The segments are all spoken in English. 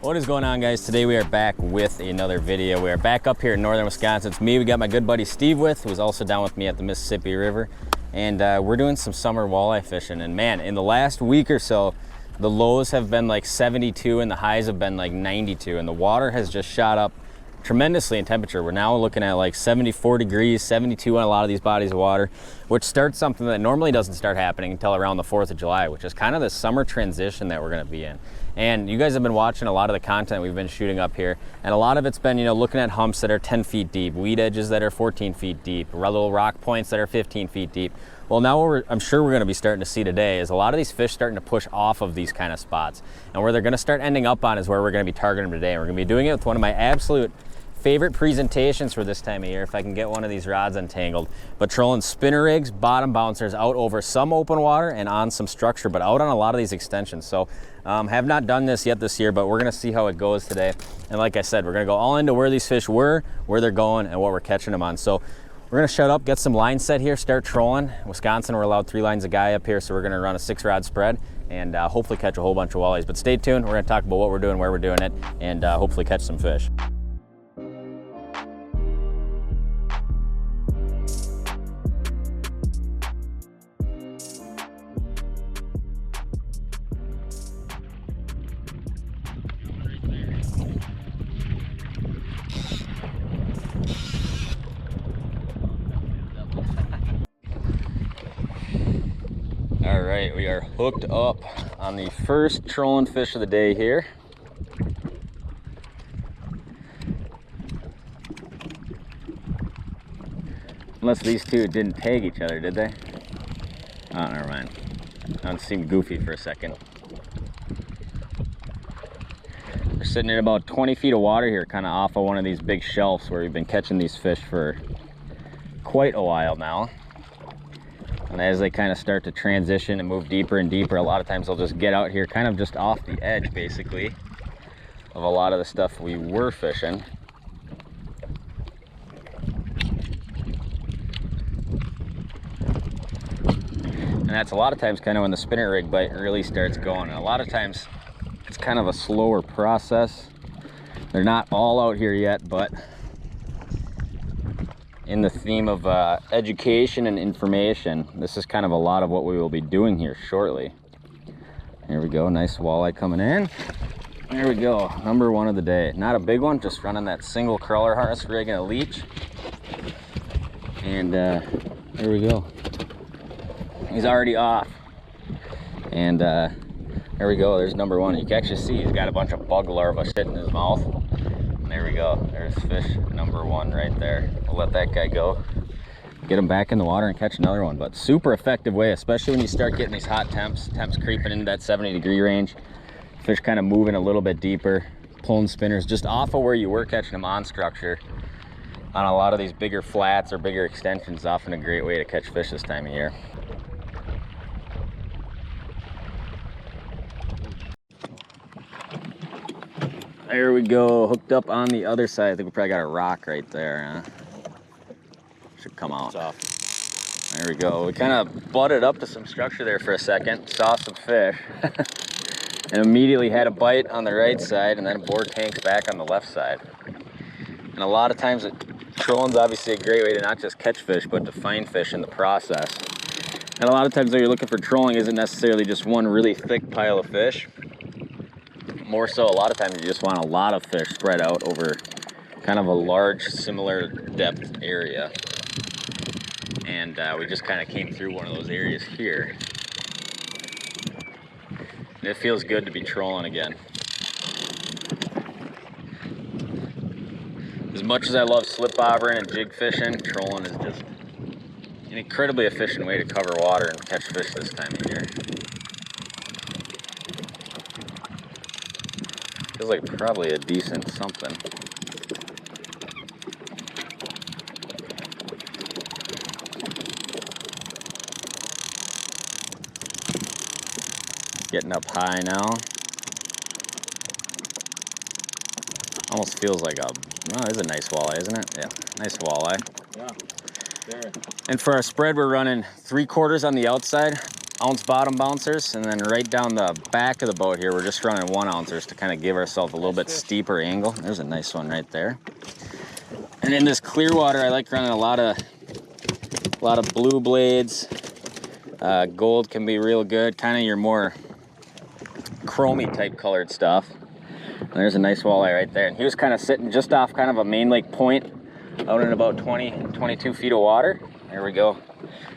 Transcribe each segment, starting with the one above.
What is going on, guys? Today we are back with another video. We are back up here in northern Wisconsin. It's me. We got my good buddy Steve who's also down with me at the Mississippi River. And we're doing some summer walleye fishing. And man, in the last week or so, the lows have been like 72 and the highs have been like 92. And the water has just shot up tremendously in temperature. We're now looking at like 74 degrees, 72 on a lot of these bodies of water, which starts something that normally doesn't start happening until around the 4th of July, which is kind of the summer transition that we're gonna be in. And you guys have been watching a lot of the content we've been shooting up here, and a lot of it's been, looking at humps that are 10 feet deep, weed edges that are 14 feet deep, little rock points that are 15 feet deep. Well, now what I'm sure we're gonna be starting to see today is a lot of these fish starting to push off of these kind of spots. And where they're gonna start ending up on is where we're gonna be targeting them today. And we're gonna be doing it with one of my absolute favorite presentations for this time of year, if I can get one of these rods untangled, but trolling spinner rigs, bottom bouncers out over some open water and on some structure, but out on a lot of these extensions. So have not done this yet this year, but we're gonna see how it goes today. And like I said, we're gonna go all into where these fish were, where they're going, and what we're catching them on. So we're gonna shut up, get some line set here, start trolling. In Wisconsin, we're allowed 3 lines a guy up here, so we're gonna run a 6-rod spread and hopefully catch a whole bunch of walleyes. But stay tuned, we're gonna talk about what we're doing, where we're doing it, and hopefully catch some fish. All right, we are hooked up on the first trolling fish of the day here. Unless these two didn't tag each other, did they? Oh, never mind. That seemed goofy for a second. We're sitting in about 20 feet of water here, kind of off of one of these big shelves where we've been catching these fish for quite a while now. And as they kind of start to transition and move deeper and deeper, a lot of times they'll just get out here kind of just off the edge, basically, of a lot of the stuff we were fishing. And that's a lot of times kind of when the spinner rig bite really starts going. And a lot of times it's kind of a slower process. They're not all out here yet, but in the theme of education and information, this is kind of a lot of what we will be doing here shortly. Here we go, nice walleye coming in. There we go, number 1 of the day. Not a big one, just running that single crawler harness rig and a leech. And there we go. He's already off. And there we go, there's number 1. You can actually see he's got a bunch of bug larvae sitting in his mouth. There we go, there's fish number 1 right there. We'll let that guy go, get him back in the water and catch another one. But super effective way, especially when you start getting these hot temps creeping into that 70-degree range. Fish kind of moving a little bit deeper, pulling spinners just off of where you were catching them on structure. On a lot of these bigger flats or bigger extensions, often a great way to catch fish this time of year. There we go, hooked up on the other side. I think we probably got a rock right there, huh? Should come out. There we go. We kind of butted up to some structure there for a second, saw some fish, and immediately had a bite on the right side, and then bore tanks back on the left side. And a lot of times, trolling's obviously a great way to not just catch fish, but to find fish in the process. And a lot of times when you're looking for trolling isn't necessarily just one really thick pile of fish. More so, a lot of times you just want a lot of fish spread out over kind of a large, similar depth area. And we just kind of came through one of those areas here. And it feels good to be trolling again. As much as I love slip bobbering and jig fishing, trolling is just an incredibly efficient way to cover water and catch fish this time of year. Feels like probably a decent something. Getting up high now. Almost feels like a, oh, it is a nice walleye, isn't it? Yeah, nice walleye. Yeah, there. And for our spread, we're running 3/4 on the outside, ounce bottom bouncers, and then right down the back of the boat here, we're just running 1 ouncers to kind of give ourselves a little bit steeper angle. There's a nice one right there. And in this clear water, I like running a lot of blue blades. Gold can be real good, kind of your more chromy type colored stuff. And there's a nice walleye right there. And he was kind of sitting just off kind of a main lake point out in about 22 feet of water. There we go.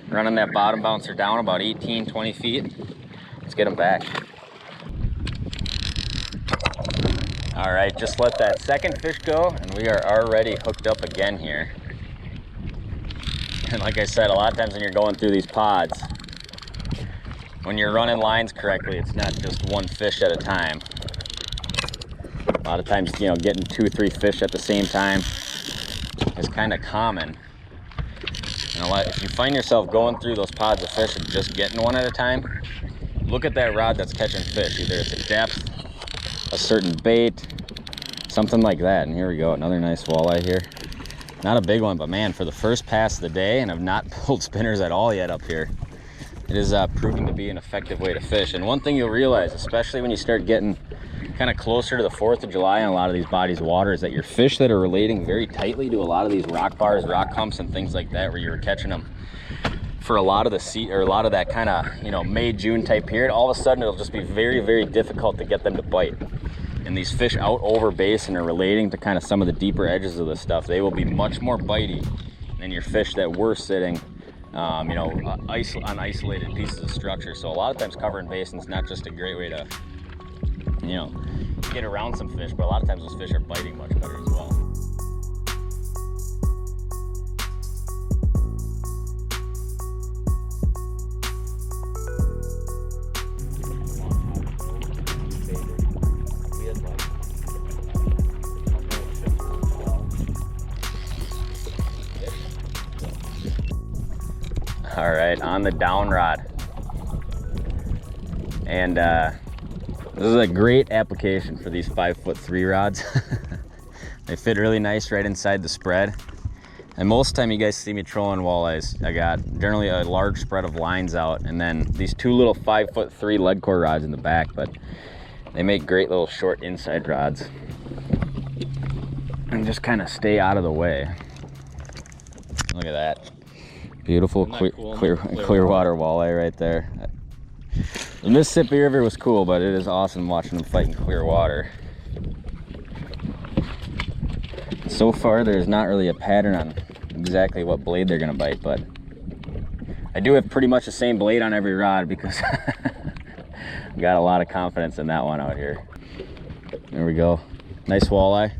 Running that bottom bouncer down about 18, 20 feet. Let's get him back. All right, just let that second fish go, and we are already hooked up again here. And like I said, a lot of times when you're going through these pods, when you're running lines correctly, it's not just one fish at a time. A lot of times, you know, getting 2 or 3 fish at the same time is kind of common. And if you find yourself going through those pods of fish and just getting one at a time, look at that rod that's catching fish. Either it's a depth, a certain bait, something like that. And here we go, another nice walleye here. Not a big one, but man, for the first pass of the day, and I've not pulled spinners at all yet up here, it is proving to be an effective way to fish. And one thing you'll realize, especially when you start getting kind of closer to the 4th of July in a lot of these bodies of water, is that your fish that are relating very tightly to a lot of these rock bars, rock humps, and things like that, where you were catching them for a lot of the or a lot of that kind of, you know, May, June type period, all of a sudden it'll just be very, very difficult to get them to bite. And these fish out over basin are relating to kind of some of the deeper edges of this stuff. They will be much more bitey than your fish that were sitting, you know, on isolated pieces of structure. So a lot of times covering basin is not just a great way to, you know, get around some fish, but a lot of times those fish are biting much better as well. All right, on the down rod. And this is a great application for these 5'3" rods. They fit really nice right inside the spread. And most of the time you guys see me trolling walleyes, I got generally a large spread of lines out, and then these 2 little 5'3" lead core rods in the back, but they make great little short inside rods. And just kind of stay out of the way. Look at that. Beautiful clear water walleye right there. The Mississippi River was cool, but it is awesome watching them fight in clear water. So far, there's not really a pattern on exactly what blade they're gonna bite, but I do have pretty much the same blade on every rod because I got a lot of confidence in that one out here. There we go. Nice walleye.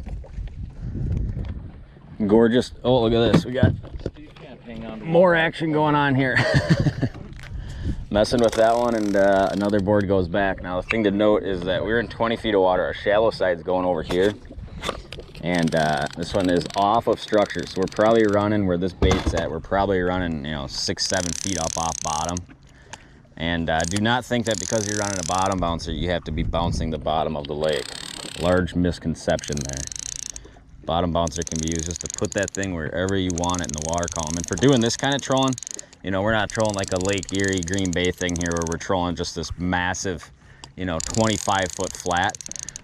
Gorgeous. Oh, look at this. We got more action going on here. Messing with that one, and another board goes back. Now the thing to note is that we're in 20 feet of water. Our shallow side's going over here, and this one is off of structure, so we're probably running where this bait's at. We're probably running, you know, 6-7 feet up off bottom. And do not think that because you're running a bottom bouncer you have to be bouncing the bottom of the lake. Large misconception there. Bottom bouncer can be used just to put that thing wherever you want it in the water column. And for doing this kind of trolling, you know, we're not trolling like a Lake Erie Green Bay thing here where we're trolling just this massive, you know, 25-foot flat.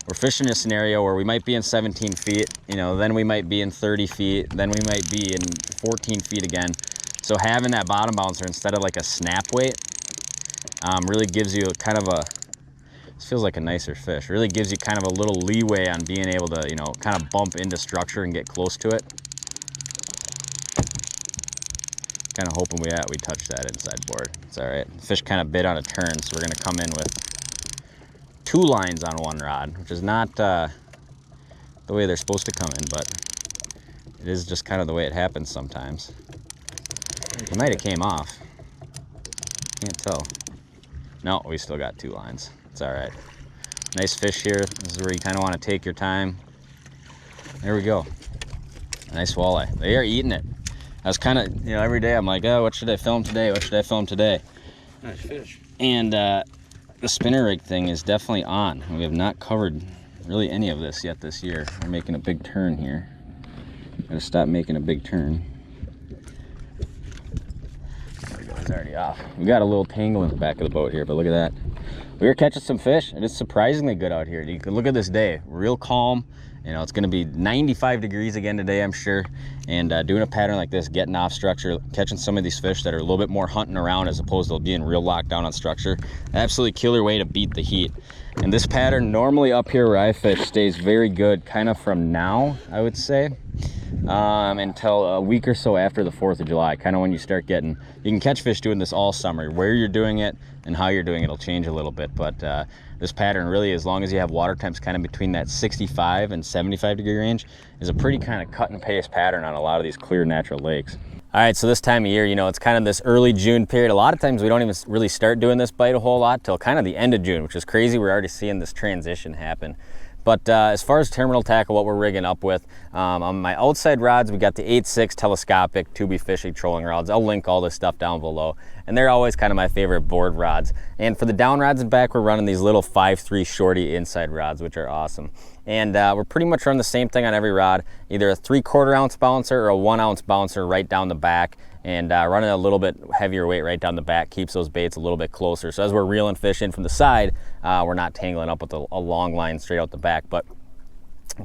We're fishing a scenario where we might be in 17 feet, you know, then we might be in 30 feet, then we might be in 14 feet again. So having that bottom bouncer instead of like a snap weight really gives you kind of a, this feels like a nicer fish, really gives you kind of a little leeway on being able to, you know, kind of bump into structure and get close to it. Kind of hoping we touched that inside board. It's all right. The fish kind of bit on a turn, so we're gonna come in with 2 lines on 1 rod, which is not the way they're supposed to come in, but it is just kind of the way it happens sometimes. It might have came off. Can't tell. No, we still got 2 lines. It's all right. Nice fish here. This is where you kind of want to take your time. There we go. Nice walleye. They are eating it. I was kind of, you know, every day I'm like, oh, what should I film today? What should I film today? Nice fish. And the spinner rig thing is definitely on. We have not covered really any of this yet this year. We're making a big turn here. Gotta stop making a big turn. There we go. He's already off. We got a little tangle in the back of the boat here, but look at that. We were catching some fish, and it's surprisingly good out here. You can look at this day, real calm. You know, it's gonna be 95 degrees again today, I'm sure. And doing a pattern like this, getting off structure, catching some of these fish that are a little bit more hunting around as opposed to being real locked down on structure. Absolutely killer way to beat the heat. And this pattern normally up here where I fish stays very good kind of from now, I would say, until a week or so after the 4th of July, kind of when you start getting, you can catch fish doing this all summer. Where you're doing it and how you're doing it will change a little bit, but this pattern really, as long as you have water temps kind of between that 65 and 75 degree range, is a pretty kind of cut and paste pattern on a lot of these clear natural lakes. All right, so this time of year, you know, it's kind of this early June period. A lot of times we don't even really start doing this bite a whole lot till kind of the end of June, which is crazy. We're already seeing this transition happen. But as far as terminal tackle, what we're rigging up with, on my outside rods, we got the 8.6 telescopic tubey fishing trolling rods. I'll link all this stuff down below. And they're always kind of my favorite board rods. And for the down rods and back, we're running these little 5.3 shorty inside rods, which are awesome. And we're pretty much running the same thing on every rod, either a 3/4 ounce bouncer or a 1 ounce bouncer right down the back. And running a little bit heavier weight right down the back keeps those baits a little bit closer. So as we're reeling fish in from the side, we're not tangling up with a long line straight out the back. But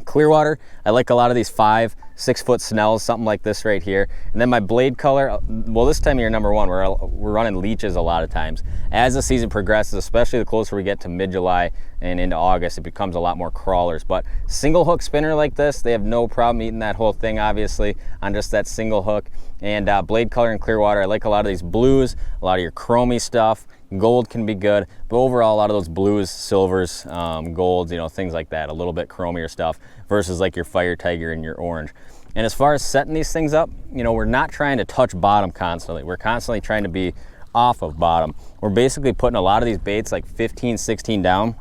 Clearwater, I like a lot of these 5-6 foot snells, something like this right here. And then my blade color, well, this time of year, number one, we're running leeches a lot of times. As the season progresses, especially the closer we get to mid-July and into August, it becomes a lot more crawlers. But single hook spinner like this, they have no problem eating that whole thing, obviously, on just that single hook. And blade color in Clearwater, I like a lot of these blues, a lot of your chromy stuff. Gold can be good, but overall a lot of those blues, silvers, golds, you know, things like that, a little bit chromier stuff versus like your Fire Tiger and your orange. And as far as setting these things up, you know, we're not trying to touch bottom constantly. We're constantly trying to be off of bottom. We're basically putting a lot of these baits like 15, 16 down,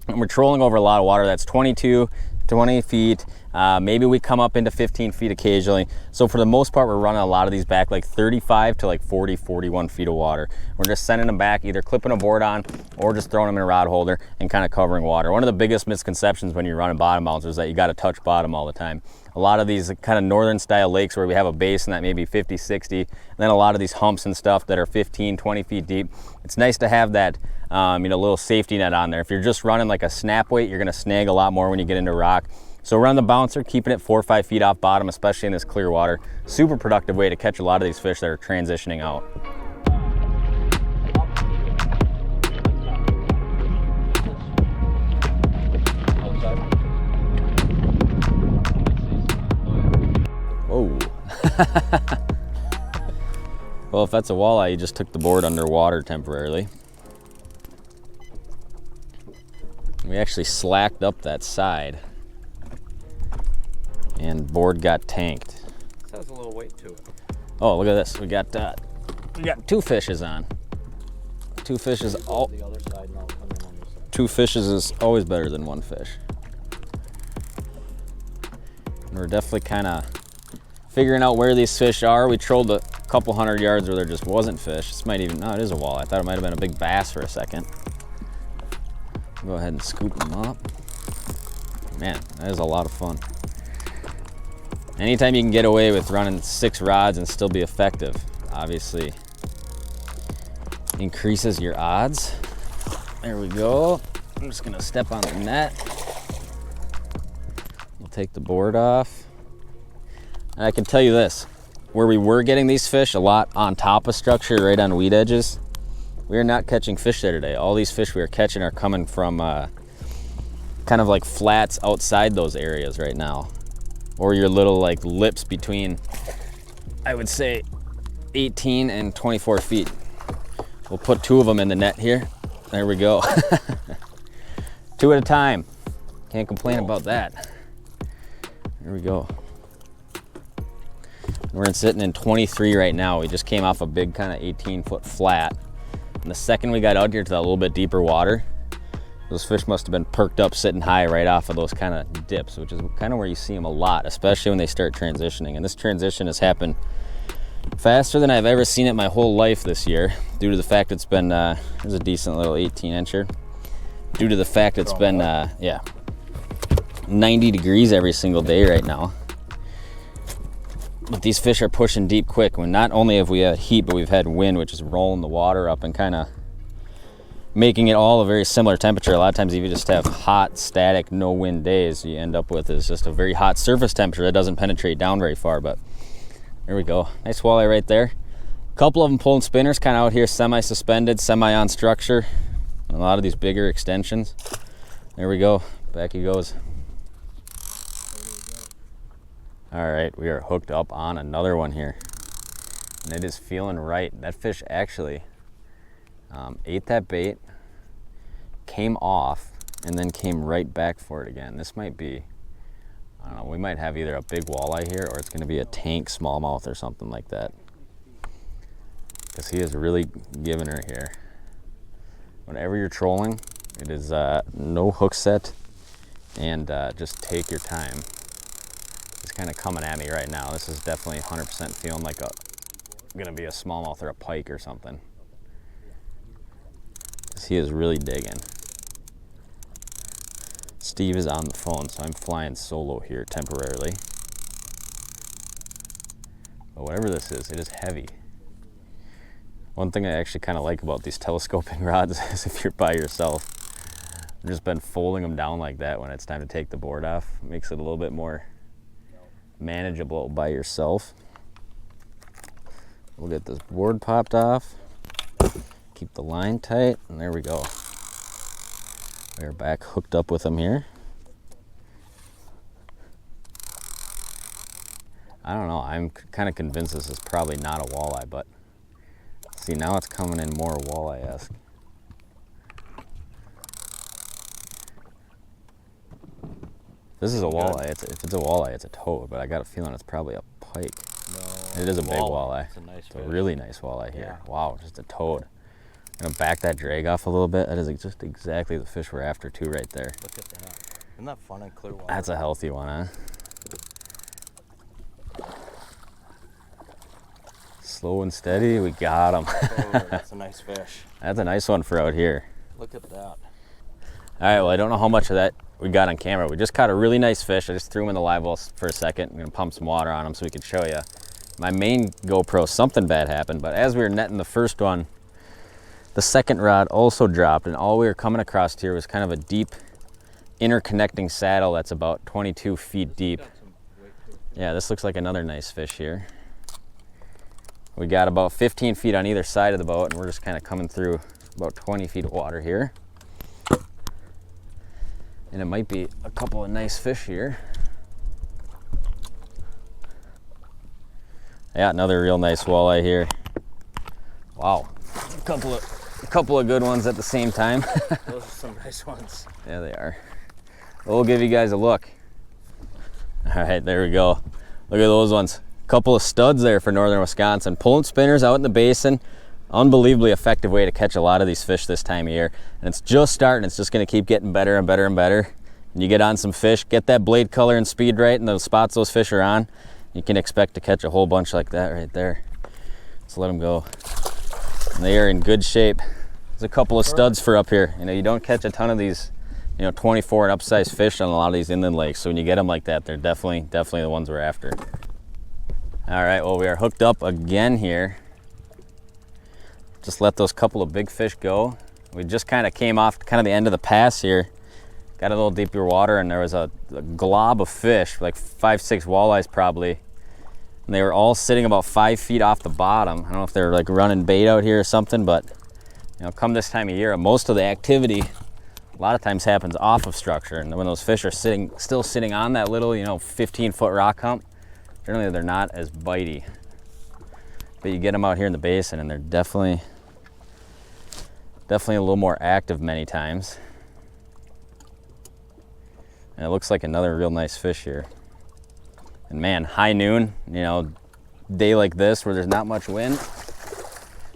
and we're trolling over a lot of water that's 22, 20 feet. Maybe we come up into 15 feet occasionally. So for the most part, we're running a lot of these back like 35 to like 40, 41 feet of water. We're just sending them back, either clipping a board on or just throwing them in a rod holder and kind of covering water. One of the biggest misconceptions when you're running bottom bouncers is that you got to touch bottom all the time. A lot of these kind of northern style lakes where we have a basin that may be 50, 60, and then a lot of these humps and stuff that are 15, 20 feet deep. It's nice to have that you know, little safety net on there. If you're just running like a snap weight, you're gonna snag a lot more when you get into rock. So run the bouncer, keeping it 4 or 5 feet off bottom, especially in this clear water. Super productive way to catch a lot of these fish that are transitioning out. Whoa. Well, if that's a walleye, you just took the board underwater temporarily. We actually slacked up that side and board got tanked. This has a little weight to it. Oh, look at this. We got 2 fishes on. 2 fishes. All the other side, and I'll come in on this side. 2 fishes is always better than 1 fish. And we're definitely kind of figuring out where these fish are. We trolled a couple 100 yards where there just wasn't fish. This might even, no, it is a walleye. I thought it might have been a big bass for a second. Go ahead and scoop them up. Man, that is a lot of fun. Anytime you can get away with running 6 rods and still be effective, obviously increases your odds. There we go. I'm just gonna step on the net. We'll take the board off. And I can tell you this, where we were getting these fish a lot on top of structure, right on weed edges, we are not catching fish there today. All these fish we are catching are coming from kind of like flats outside those areas right now. Or your little like lips between, I would say, 18 and 24 feet. We'll put 2 of them in the net here. There we go. 2 at a time. Can't complain about that. There we go. We're sitting in 23 right now. We just came off a big kind of 18-foot flat. And the second we got out here to that little bit deeper water, those fish must have been perked up sitting high right off of those kind of dips, which is kind of where you see them a lot, especially when they start transitioning. And this transition has happened faster than I've ever seen it my whole life this year, due to the fact it's been, there's a decent little 18-incher. Due to the fact it's been, 90 degrees every single day right now. But these fish are pushing deep quick. When not only have we had heat, but we've had wind, which is rolling the water up and kind of making it all a very similar temperature. A lot of times if you just have hot, static, no wind days, you end up with is just a very hot surface temperature that doesn't penetrate down very far. But there we go. Nice walleye right there. A couple of them pulling spinners, kind of out here semi-suspended, semi-on structure. And a lot of these bigger extensions. There we go. Back he goes. All right, we are hooked up on another one here. And it is feeling right. That fish actually ate that bait, came off, and then came right back for it again. This might be, I don't know, we might have either a big walleye here or it's gonna be a tank smallmouth or something like that. Because he is really giving her here. Whenever you're trolling, it is no hook set and just take your time. He's kind of coming at me right now. This is definitely 100% feeling like gonna be a smallmouth or a pike or something. He is really digging. Steve is on the phone, so I'm flying solo here temporarily. But whatever this is, it is heavy. One thing I actually kind of like about these telescoping rods is if you're by yourself, I've just been folding them down like that when it's time to take the board off. It makes it a little bit more manageable by yourself. We'll get this board popped off. Keep the line tight, and there we go. We're back hooked up with them here. I don't know, I'm kind of convinced this is probably not a walleye, but see, now it's coming in more walleye-esque. This is a walleye. If it's a walleye, it's a toad, but I got a feeling it's probably a pike. No, it is a big walleye. It's a nice fish. A really nice walleye here. Yeah. Wow, just a toad. I'm gonna back that drag off a little bit. That is just exactly the fish we're after too right there. Look at that. Isn't that fun and clear water? That's a healthy one, huh? Slow and steady, we got him. Oh, that's a nice fish. That's a nice one for out here. Look at that. All right, well, I don't know how much of that we got on camera. We just caught a really nice fish. I just threw him in the live well for a second. I'm gonna pump some water on him so we can show you. My main GoPro, something bad happened, but as we were netting the first one, the second rod also dropped, and all we were coming across here was kind of a deep interconnecting saddle that's about 22 feet deep. Yeah, this looks like another nice fish here. We got about 15 feet on either side of the boat, and we're just kind of coming through about 20 feet of water here. And it might be a couple of nice fish here. Yeah, another real nice walleye here. Wow, a couple of good ones at the same time. Those are some nice ones. Yeah, they are. We'll give you guys a look. All right, there we go. Look at those ones. Couple of studs there for northern Wisconsin. Pulling spinners out in the basin. Unbelievably effective way to catch a lot of these fish this time of year. And it's just starting. It's just gonna keep getting better and better and better. And you get on some fish, get that blade color and speed right in the spots those fish are on, you can expect to catch a whole bunch like that right there. Let's let them go. And they are in good shape. There's a couple of studs for up here. You know, you don't catch a ton of these, 24 and upsized fish on a lot of these inland lakes. So when you get them like that, they're definitely the ones we're after. All right, well, we are hooked up again here. Just let those couple of big fish go. We just kind of came off kind of the end of the pass here. Got a little deeper water, and there was a glob of fish, like 5-6 walleyes probably. And they were all sitting about 5 feet off the bottom. I don't know if they're like running bait out here or something, but come this time of year, most of the activity a lot of times happens off of structure. And when those fish are still sitting on that little, 15-foot rock hump, generally they're not as bitey. But you get them out here in the basin, and they're definitely a little more active many times. And it looks like another real nice fish here. And man, high noon, day like this where there's not much wind,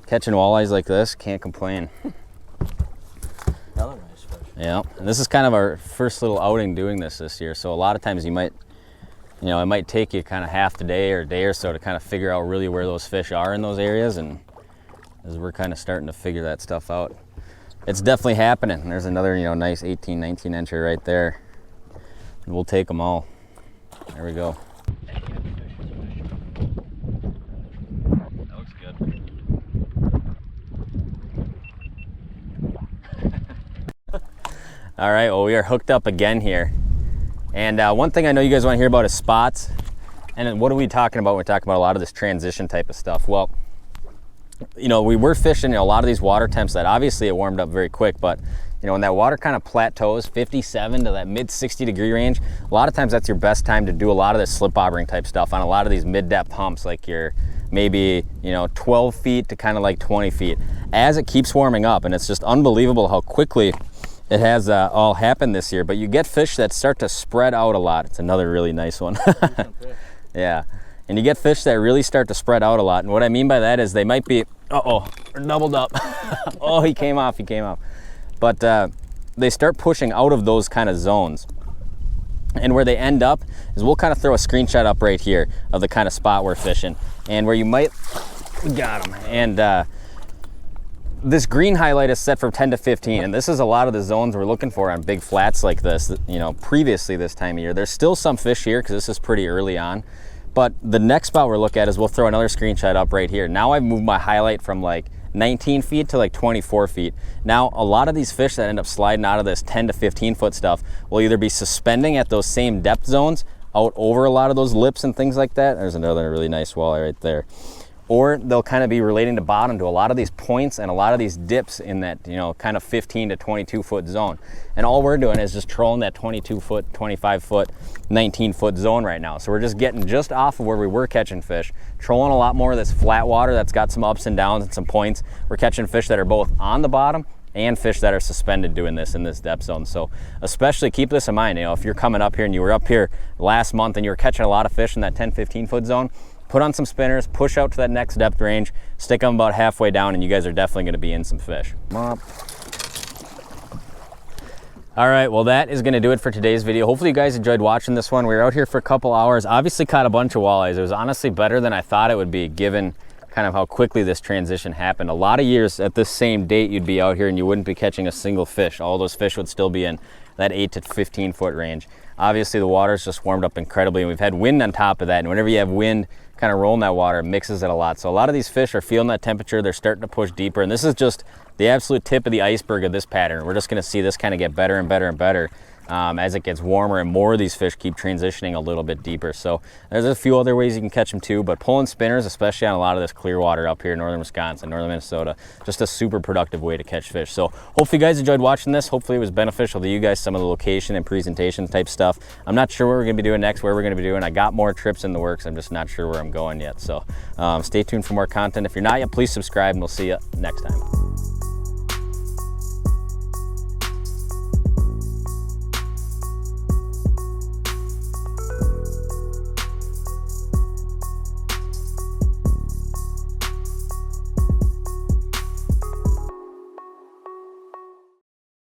catching walleyes like this, can't complain. Another nice fish. Yeah, and this is kind of our first little outing doing this year. So a lot of times you might, it might take you kind of half the day or a day or so to kind of figure out really where those fish are in those areas. And as we're kind of starting to figure that stuff out, it's definitely happening. And there's another, nice 18, 19 incher right there. And we'll take them all. There we go. All right, well, we are hooked up again here. And one thing I know you guys want to hear about is spots. And then what are we talking about? We're talking about a lot of this transition type of stuff. Well, you know, we were fishing a lot of these water temps that obviously it warmed up very quick, but you know, when that water kind of plateaus 57 to that mid 60-degree range, a lot of times that's your best time to do a lot of this slip bobbering type stuff on a lot of these mid-depth humps, like your maybe, you know, 12 feet to kind of like 20 feet. As it keeps warming up, and it's just unbelievable how quickly it has all happened this year, but you get fish that start to spread out a lot. It's another really nice one. Yeah, and you get fish that really start to spread out a lot, and what I mean by that is they might be, uh-oh, doubled up. Oh, he came off. But they start pushing out of those kind of zones. And where they end up is we'll kind of throw a screenshot up right here of the kind of spot we're fishing. And where you might, we got him. And this green highlight is set from 10 to 15. And this is a lot of the zones we're looking for on big flats like this, you know, previously this time of year. There's still some fish here because this is pretty early on. But the next spot we'll look at is we'll throw another screenshot up right here. Now I've moved my highlight from like 19 feet to like 24 feet. Now, a lot of these fish that end up sliding out of this 10 to 15 foot stuff will either be suspending at those same depth zones out over a lot of those lips and things like that. There's another really nice walleye right there. Or they'll kind of be relating to bottom to a lot of these points and a lot of these dips in that, you know, kind of 15 to 22 foot zone. And all we're doing is just trolling that 22 foot, 25 foot, 19 foot zone right now. So we're just getting just off of where we were catching fish, trolling a lot more of this flat water that's got some ups and downs and some points. We're catching fish that are both on the bottom and fish that are suspended doing this in this depth zone. So especially keep this in mind, you know, if you're coming up here and you were up here last month and you were catching a lot of fish in that 10, 15 foot zone, put on some spinners, push out to that next depth range, stick them about halfway down, and you guys are definitely going to be in some fish. All right, well, that is going to do it for today's video. Hopefully you guys enjoyed watching this one. We were out here for a couple hours, obviously caught a bunch of walleyes. It was honestly better than I thought it would be, given kind of how quickly this transition happened. A lot of years at this same date you'd be out here and you wouldn't be catching a single fish. All those fish would still be in that 8 to 15 foot range. Obviously the water's just warmed up incredibly, and we've had wind on top of that, and whenever you have wind kind of rolling that water, it mixes it a lot. So a lot of these fish are feeling that temperature, they're starting to push deeper, and this is just the absolute tip of the iceberg of this pattern. We're just going to see this kind of get better and better and better as it gets warmer and more of these fish keep transitioning a little bit deeper. So there's a few other ways you can catch them too, but pulling spinners, especially on a lot of this clear water up here in northern Wisconsin, northern Minnesota, just a super productive way to catch fish. So hopefully you guys enjoyed watching this. Hopefully it was beneficial to you guys, some of the location and presentation type stuff. I'm not sure what we're going to be doing next, where we're going to be doing. I got more trips in the works. I'm just not sure where I'm going yet. So stay tuned for more content. If you're not yet, please subscribe, and we'll see you next time.